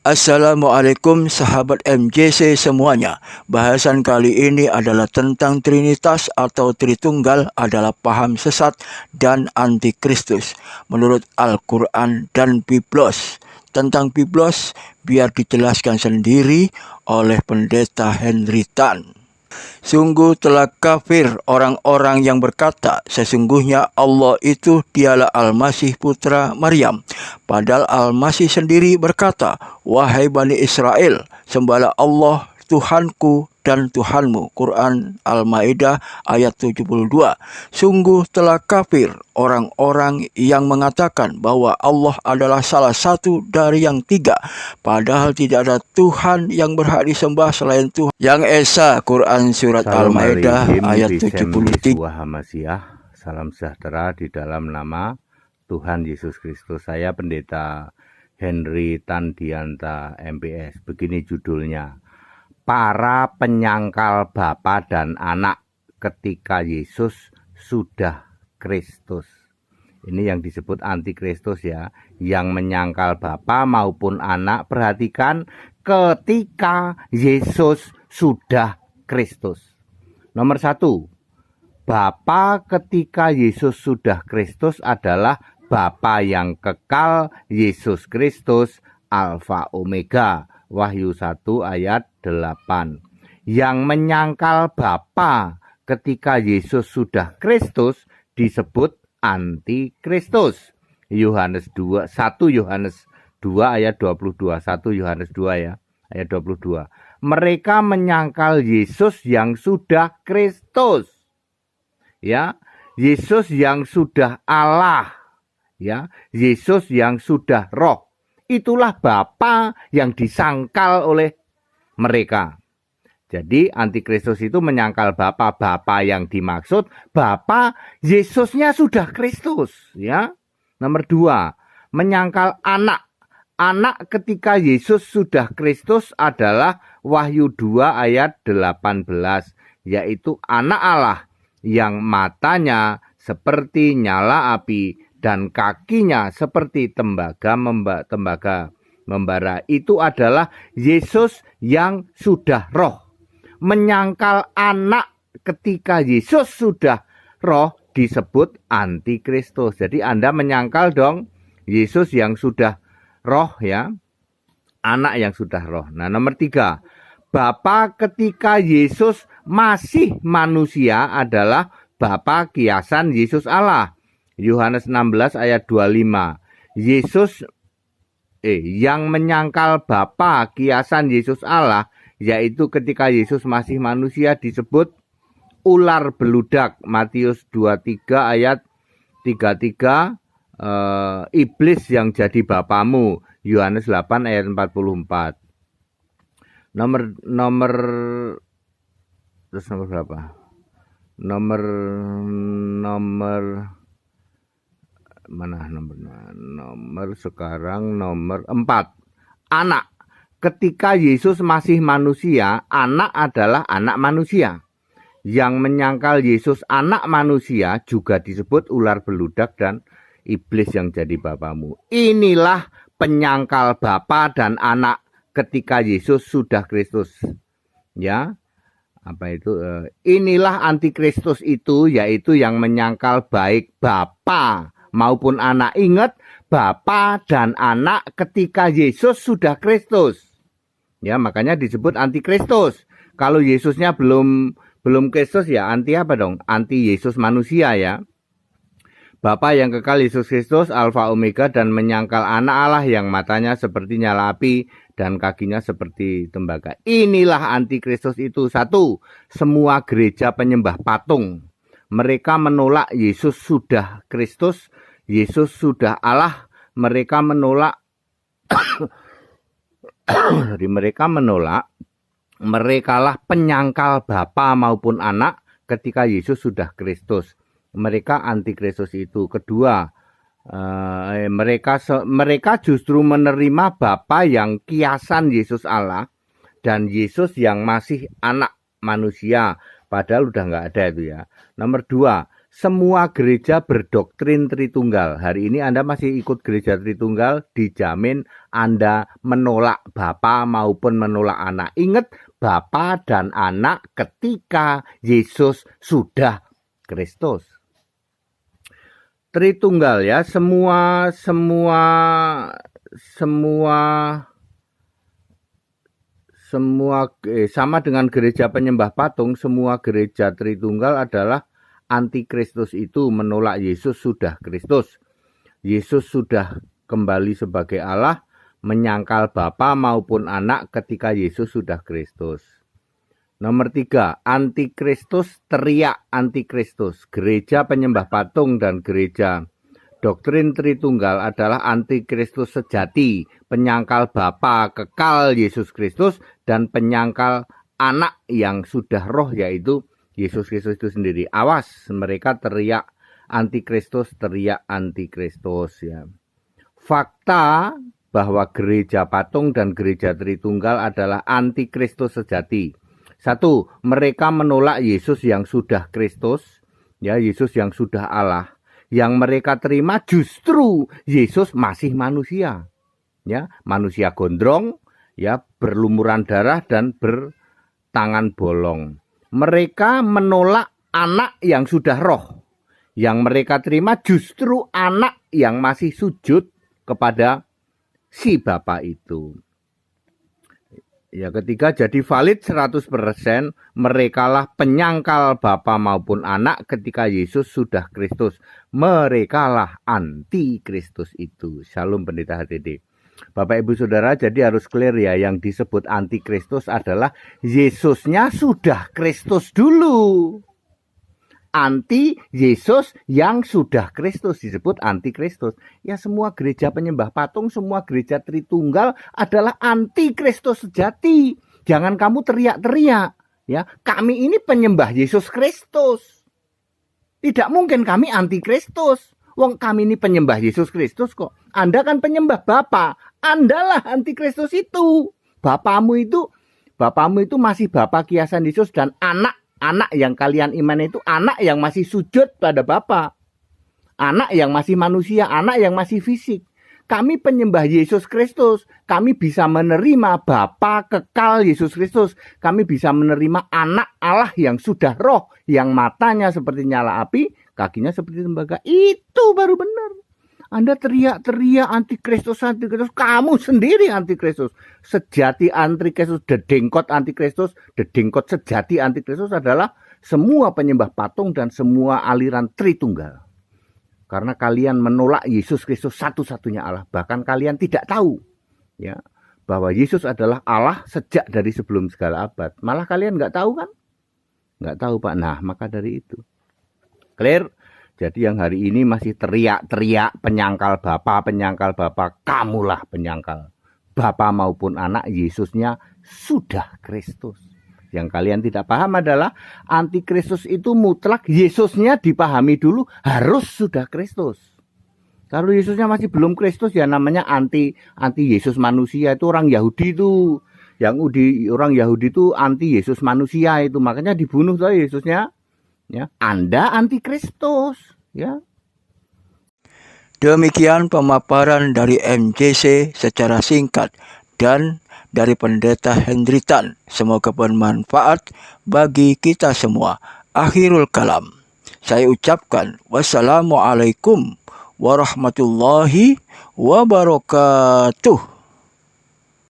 Assalamualaikum sahabat MJC semuanya. Bahasan kali ini adalah tentang Trinitas atau Tritunggal adalah paham sesat dan antikristus menurut Al-Quran dan Biblos. Tentang Biblos biar dijelaskan sendiri oleh pendeta Henry Tan. Sungguh telah kafir orang-orang yang berkata, sesungguhnya Allah itu dialah Al-Masih putra Maryam. Padahal Al-Masih sendiri berkata, wahai Bani Israel, sembahlah Allah Tuhanku dan Tuhanmu. Quran Al-Maidah ayat 72. Sungguh telah kafir orang-orang yang mengatakan bahwa Allah adalah salah satu dari yang tiga. Padahal tidak ada Tuhan yang berhak disembah selain Tuhan yang Esa. Quran surat Al-Maidah ayat 73. Salam sejahtera di dalam nama Tuhan Yesus Kristus. Saya pendeta Henry Tandianta MPS. Begini judulnya. Para penyangkal Bapa dan Anak ketika Yesus sudah Kristus. Ini yang disebut antikristus ya. Yang menyangkal Bapa maupun Anak. Perhatikan, ketika Yesus sudah Kristus. Nomor 1. Bapa ketika Yesus sudah Kristus adalah Bapa yang kekal, Yesus Kristus, Alfa Omega. Wahyu 1 ayat 8. Yang menyangkal Bapa ketika Yesus sudah Kristus disebut antikristus. Yohanes 2, 1 Yohanes 2 ayat 22. 1 Yohanes 2 ya, ayat 22. Mereka menyangkal Yesus yang sudah Kristus. Ya, Yesus yang sudah Allah. Ya, Yesus yang sudah Roh. Itulah Bapa yang disangkal oleh mereka. Jadi antikristus itu menyangkal Bapa. Bapa yang dimaksud Bapa Yesusnya sudah Kristus, ya. Nomor 2, menyangkal Anak. Anak ketika Yesus sudah Kristus adalah Wahyu 2 ayat 18, yaitu anak Allah yang matanya seperti nyala api dan kakinya seperti tembaga membara. Itu adalah Yesus yang sudah Roh. Menyangkal Anak ketika Yesus sudah Roh disebut antikristus. Jadi Anda menyangkal dong Yesus yang sudah Roh ya, Anak yang sudah Roh. Nah, nomor 3, Bapa ketika Yesus masih manusia adalah Bapa kiasan Yesus Allah. Yohanes 16 ayat 25. Yesus yang menyangkal Bapa kiasan Yesus Allah, yaitu ketika Yesus masih manusia disebut ular beludak. Matius 23 ayat 33. Iblis yang jadi bapamu. Yohanes 8 ayat 44. Nomor berapa? Nomor sekarang nomor 4. Anak. Ketika Yesus masih manusia, Anak adalah anak manusia. Yang menyangkal Yesus anak manusia juga disebut ular beludak dan iblis yang jadi bapamu. Inilah penyangkal Bapa dan Anak ketika Yesus sudah Kristus. Ya. Apa itu? Inilah antikristus itu, yaitu yang menyangkal baik Bapa maupun Anak. Ingat, Bapa dan Anak ketika Yesus sudah Kristus. Ya, makanya disebut antikristus. Kalau Yesusnya belum Kristus ya anti apa dong? Anti Yesus manusia ya. Bapa yang kekal Yesus Kristus, Alfa Omega, dan menyangkal Anak Allah yang matanya seperti nyala api dan kakinya seperti tembaga. Inilah antikristus itu. 1. Semua gereja penyembah patung. Mereka menolak Yesus sudah Kristus, Yesus sudah Allah. Mereka menolak merekalah penyangkal Bapa maupun Anak ketika Yesus sudah Kristus. Mereka antikristus itu. Kedua, mereka justru menerima Bapa yang kiasan Yesus Allah dan Yesus yang masih anak manusia. Padahal udah nggak ada itu ya. Nomor 2, semua gereja berdoktrin Tritunggal. Hari ini Anda masih ikut gereja Tritunggal, dijamin Anda menolak Bapa maupun menolak Anak. Ingat, Bapa dan Anak ketika Yesus sudah Kristus. Tritunggal ya, semua sama dengan gereja penyembah patung, semua gereja Tritunggal adalah antikristus itu menolak Yesus sudah Kristus. Yesus sudah kembali sebagai Allah, menyangkal Bapa maupun Anak ketika Yesus sudah Kristus. Nomor 3, antikristus teriak antikristus. Gereja penyembah patung dan gereja doktrin Tritunggal adalah antikristus sejati, penyangkal Bapa kekal Yesus Kristus dan penyangkal Anak yang sudah roh, yaitu Yesus Kristus itu sendiri. Awas, mereka teriak antikristus ya. Fakta bahwa gereja patung dan gereja Tritunggal adalah antikristus sejati. 1, mereka menolak Yesus yang sudah Kristus, ya, Yesus yang sudah Allah. Yang mereka terima justru Yesus masih manusia, ya, manusia gondrong, ya, berlumuran darah dan bertangan bolong. Mereka menolak Anak yang sudah roh. Yang mereka terima justru Anak yang masih sujud kepada si Bapa itu. Ya, ketiga, jadi valid 100%, merekalah penyangkal Bapa maupun Anak ketika Yesus sudah Kristus. Merekalah anti Kristus itu. Shalom Pendeta HTD. Bapak Ibu Saudara, jadi harus clear ya, yang disebut anti Kristus adalah Yesusnya sudah Kristus dulu. Anti Yesus yang sudah Kristus disebut anti Kristus. Ya, semua gereja penyembah patung, semua gereja Tritunggal adalah anti Kristus sejati. Jangan kamu teriak-teriak, ya. Kami ini penyembah Yesus Kristus. Tidak mungkin kami anti Kristus. Wong kami ini penyembah Yesus Kristus kok. Anda kan penyembah Bapa. Andalah anti Kristus itu. Bapamu itu masih Bapa kiasan Yesus dan anak yang kalian iman itu anak yang masih sujud pada Bapa. Anak yang masih manusia, anak yang masih fisik. Kami penyembah Yesus Kristus. Kami bisa menerima Bapa kekal Yesus Kristus. Kami bisa menerima Anak Allah yang sudah roh, yang matanya seperti nyala api, kakinya seperti tembaga. Itu baru benar. Anda teriak-teriak antikristus, kamu sendiri antikristus. Sejati antikristus, dedengkot antikristus, dedengkot sejati antikristus adalah semua penyembah patung dan semua aliran Tritunggal. Karena kalian menolak Yesus Kristus satu-satunya Allah. Bahkan kalian tidak tahu, ya, bahwa Yesus adalah Allah sejak dari sebelum segala abad. Malah kalian nggak tahu kan? Nggak tahu Pak. Nah, maka dari itu. Clear? Jadi yang hari ini masih teriak-teriak penyangkal Bapa, kamulah penyangkal Bapa maupun Anak, Yesusnya sudah Kristus. Yang kalian tidak paham adalah antikristus itu mutlak Yesusnya dipahami dulu harus sudah Kristus. Kalau Yesusnya masih belum Kristus ya namanya anti Yesus manusia, itu orang Yahudi itu. Orang Yahudi itu anti Yesus manusia itu, makanya dibunuh tuh Yesusnya. Ya, Anda antikristus, ya. Demikian pemaparan dari MJC secara singkat dan dari Pendeta Hendritan. Semoga bermanfaat bagi kita semua. Akhirul kalam. Saya ucapkan wassalamualaikum warahmatullahi wabarakatuh.